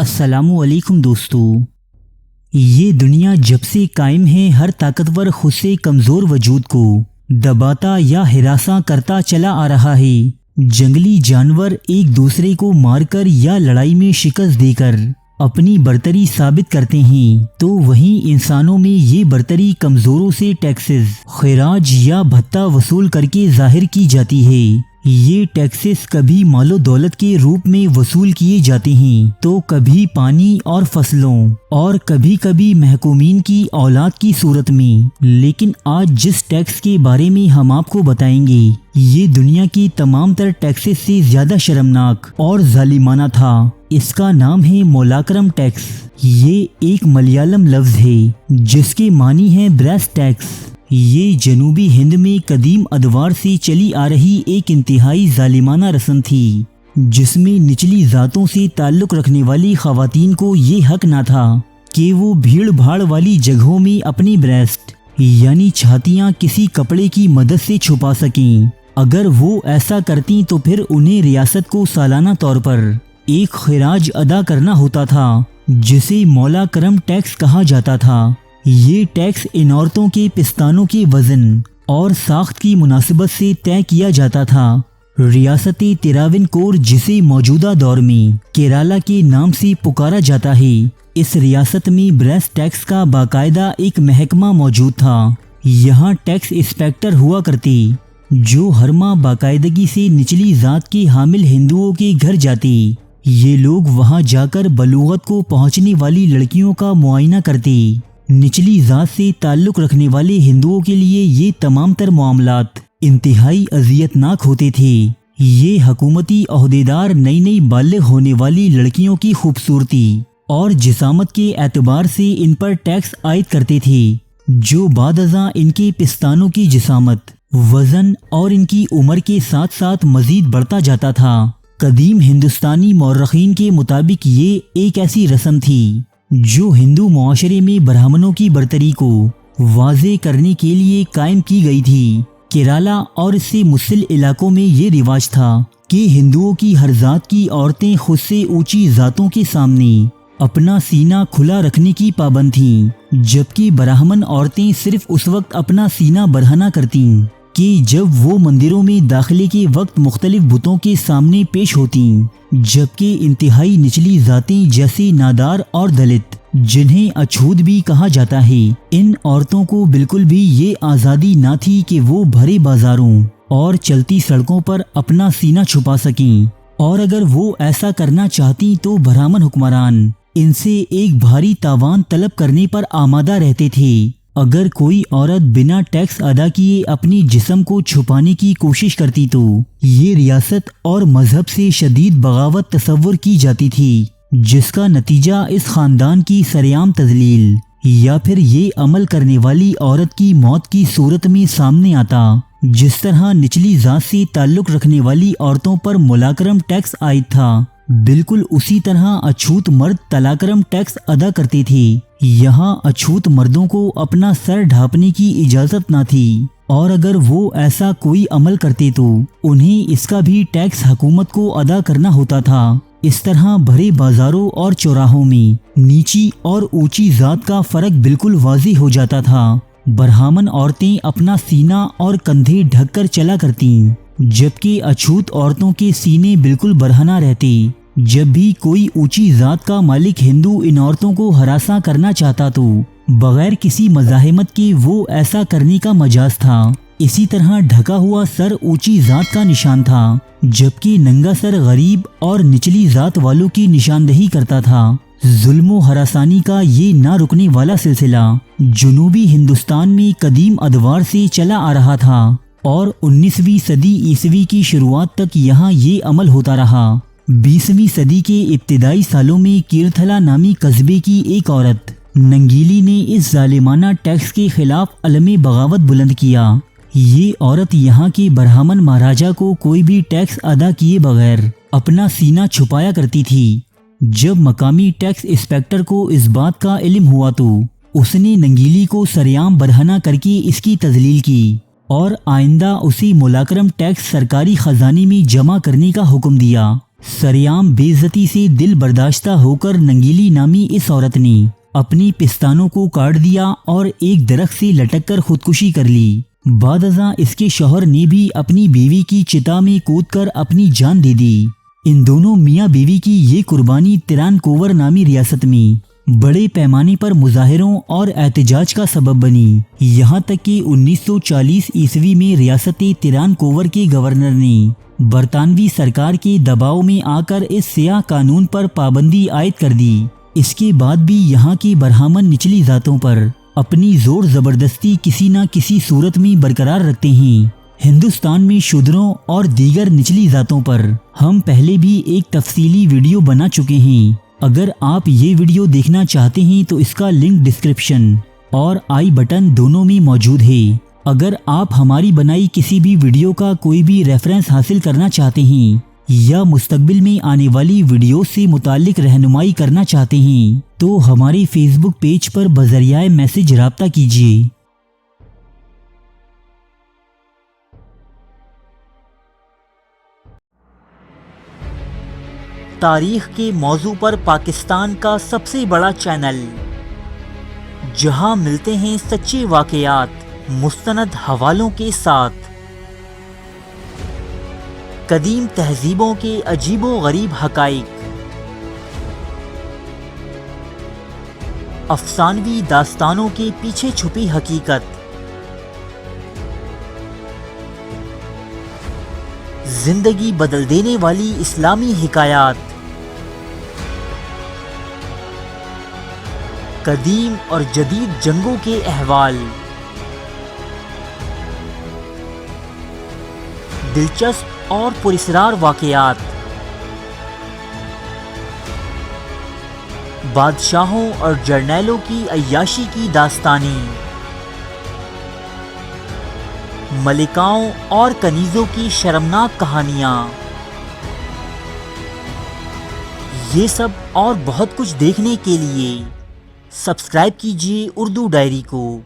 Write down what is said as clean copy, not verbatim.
السلام علیکم دوستو۔ یہ دنیا جب سے قائم ہے ہر طاقتور خود سے کمزور وجود کو دباتا یا ہراساں کرتا چلا آ رہا ہے۔ جنگلی جانور ایک دوسرے کو مار کر یا لڑائی میں شکست دے کر اپنی برتری ثابت کرتے ہیں، تو وہیں انسانوں میں یہ برتری کمزوروں سے ٹیکسز، خراج یا بھتہ وصول کر کے ظاہر کی جاتی ہے۔ یہ ٹیکسز کبھی مال و دولت کے روپ میں وصول کیے جاتے ہیں تو کبھی پانی اور فصلوں اور کبھی کبھی محکومین کی اولاد کی صورت میں۔ لیکن آج جس ٹیکس کے بارے میں ہم آپ کو بتائیں گے، یہ دنیا کی تمام تر ٹیکسز سے زیادہ شرمناک اور ظالمانہ تھا۔ اس کا نام ہے مولاکرم ٹیکس۔ یہ ایک ملیالم لفظ ہے جس کے معنی ہے بریس ٹیکس۔ یہ جنوبی ہند میں قدیم ادوار سے چلی آ رہی ایک انتہائی ظالمانہ رسم تھی، جس میں نچلی ذاتوں سے تعلق رکھنے والی خواتین کو یہ حق نہ تھا کہ وہ بھیڑ بھاڑ والی جگہوں میں اپنی بریسٹ یعنی چھاتیاں کسی کپڑے کی مدد سے چھپا سکیں۔ اگر وہ ایسا کرتیں تو پھر انہیں ریاست کو سالانہ طور پر ایک خراج ادا کرنا ہوتا تھا، جسے مولاکرم ٹیکس کہا جاتا تھا۔ یہ ٹیکس ان عورتوں کے پستانوں کے وزن اور ساخت کی مناسبت سے طے کیا جاتا تھا۔ ریاست تراونکور، جسے موجودہ دور میں کیرالا کے نام سے پکارا جاتا ہے، اس ریاست میں بریس ٹیکس کا باقاعدہ ایک محکمہ موجود تھا۔ یہاں ٹیکس انسپیکٹر ہوا کرتے جو ہر ماہ باقاعدگی سے نچلی ذات کے حامل ہندوؤں کے گھر جاتے۔ یہ لوگ وہاں جا کر بلوغت کو پہنچنے والی لڑکیوں کا معائنہ کرتے۔ نچلی ذات سے تعلق رکھنے والے ہندوؤں کے لیے یہ تمام تر معاملات انتہائی اذیت ناک ہوتے تھے۔ یہ حکومتی عہدیدار نئی بالغ ہونے والی لڑکیوں کی خوبصورتی اور جسامت کے اعتبار سے ان پر ٹیکس عائد کرتے تھے، جو بعد ازاں ان کے پستانوں کی جسامت، وزن اور ان کی عمر کے ساتھ ساتھ مزید بڑھتا جاتا تھا۔ قدیم ہندوستانی مورخین کے مطابق یہ ایک ایسی رسم تھی جو ہندو معاشرے میں برہمنوں کی برتری کو واضح کرنے کے لیے قائم کی گئی تھی۔ کیرالا اور اس سے متصل علاقوں میں یہ رواج تھا کہ ہندوؤں کی ہر ذات کی عورتیں خود سے اونچی ذاتوں کے سامنے اپنا سینہ کھلا رکھنے کی پابند تھیں، جبکہ برہمن عورتیں صرف اس وقت اپنا سینہ برہنہ کرتیں کہ جب وہ مندروں میں داخلے کے وقت مختلف بتوں کے سامنے پیش ہوتیں، جبکہ انتہائی نچلی ذاتیں جیسے نادار اور دلت، جنہیں اچھوت بھی کہا جاتا ہے، ان عورتوں کو بالکل بھی یہ آزادی نہ تھی کہ وہ بھرے بازاروں اور چلتی سڑکوں پر اپنا سینہ چھپا سکیں، اور اگر وہ ایسا کرنا چاہتی تو برہمن حکمران ان سے ایک بھاری تاوان طلب کرنے پر آمادہ رہتے تھے۔ اگر کوئی عورت بنا ٹیکس ادا کیے اپنی جسم کو چھپانے کی کوشش کرتی تو یہ ریاست اور مذہب سے شدید بغاوت تصور کی جاتی تھی، جس کا نتیجہ اس خاندان کی سرعام تذلیل یا پھر یہ عمل کرنے والی عورت کی موت کی صورت میں سامنے آتا۔ جس طرح نچلی ذات سے تعلق رکھنے والی عورتوں پر مولاکرم ٹیکس عائد تھا، بالکل اسی طرح اچھوت مرد تلاکرم ٹیکس ادا کرتے تھے۔ یہاں اچھوت مردوں کو اپنا سر ڈھانپنے کی اجازت نہ تھی، اور اگر وہ ایسا کوئی عمل کرتے تو انہیں اس کا بھی ٹیکس حکومت کو ادا کرنا ہوتا تھا۔ اس طرح بھرے بازاروں اور چوراہوں میں نیچی اور اونچی ذات کا فرق بالکل واضح ہو جاتا تھا۔ برہمن عورتیں اپنا سینہ اور کندھے ڈھک کر چلا کرتیں، جبکہ اچھوت عورتوں کے سینے بالکل برہنہ رہتے۔ جب بھی کوئی اونچی ذات کا مالک ہندو ان عورتوں کو ہراساں کرنا چاہتا تو بغیر کسی مزاحمت کے وہ ایسا کرنے کا مجاز تھا۔ اسی طرح ڈھکا ہوا سر اونچی ذات کا نشان تھا، جبکہ ننگا سر غریب اور نچلی ذات والوں کی نشاندہی کرتا تھا۔ ظلم و ہراسانی کا یہ نہ رکنے والا سلسلہ جنوبی ہندوستان میں قدیم ادوار سے چلا آ رہا تھا، اور 19ویں صدی عیسوی کی شروعات تک یہاں یہ عمل ہوتا رہا۔ 20ویں صدی کے ابتدائی سالوں میں کیرتھلا نامی قصبے کی ایک عورت ننگیلی نے اس ظالمانہ ٹیکس کے خلاف علم بغاوت بلند کیا۔ یہ عورت یہاں کے برہمن مہاراجا کو کوئی بھی ٹیکس ادا کیے بغیر اپنا سینہ چھپایا کرتی تھی۔ جب مقامی ٹیکس انسپیکٹر کو اس بات کا علم ہوا تو اس نے ننگیلی کو سرعام برہنہ کر کے اس کی تذلیل کی اور آئندہ اسی مولاکرم ٹیکس سرکاری خزانے میں جمع کرنے کا حکم دیا۔ سریعام بے عزتی سے دل برداشتہ ہو کر ننگیلی نامی اس عورت نے اپنی پستانوں کو کاٹ دیا اور ایک درخت سے لٹک کر خودکشی کر لی۔ بعد ازاں اس کے شوہر نے بھی اپنی بیوی کی چتا میں کود کر اپنی جان دے دی۔ ان دونوں میاں بیوی کی یہ قربانی ترانکوور نامی ریاست میں بڑے پیمانے پر مظاہروں اور احتجاج کا سبب بنی، یہاں تک کہ 1940 عیسوی میں ریاست ترانکوور کے گورنر نے برطانوی سرکار کے دباؤ میں آ کر اس سیاہ قانون پر پابندی عائد کر دی۔ اس کے بعد بھی یہاں کی برہمن نچلی ذاتوں پر اپنی زور زبردستی کسی نہ کسی صورت میں برقرار رکھتے ہیں۔ ہندوستان میں شودروں اور دیگر نچلی ذاتوں پر ہم پہلے بھی ایک تفصیلی ویڈیو بنا چکے ہیں۔ اگر آپ یہ ویڈیو دیکھنا چاہتے ہیں تو اس کا لنک ڈسکرپشن اور آئی بٹن دونوں میں موجود ہے۔ اگر آپ ہماری بنائی کسی بھی ویڈیو کا کوئی بھی ریفرنس حاصل کرنا چاہتے ہیں یا مستقبل میں آنے والی ویڈیوز سے متعلق رہنمائی کرنا چاہتے ہیں تو ہمارے فیس بک پیج پر بذریعہ میسج رابطہ کیجیے۔ تاریخ کے موضوع پر پاکستان کا سب سے بڑا چینل، جہاں ملتے ہیں سچے واقعات مستند حوالوں کے ساتھ، قدیم تہذیبوں کے عجیب و غریب حقائق، افسانوی داستانوں کے پیچھے چھپی حقیقت، زندگی بدل دینے والی اسلامی حکایات، قدیم اور جدید جنگوں کے احوال، دلچسپ اور پراسرار واقعات، بادشاہوں اور جرنیلوں کی عیاشی کی داستانیں، ملکاؤں اور کنیزوں کی شرمناک کہانیاں، یہ سب اور بہت کچھ دیکھنے کے لیے سبسکرائب کیجیے اردو ڈائری کو۔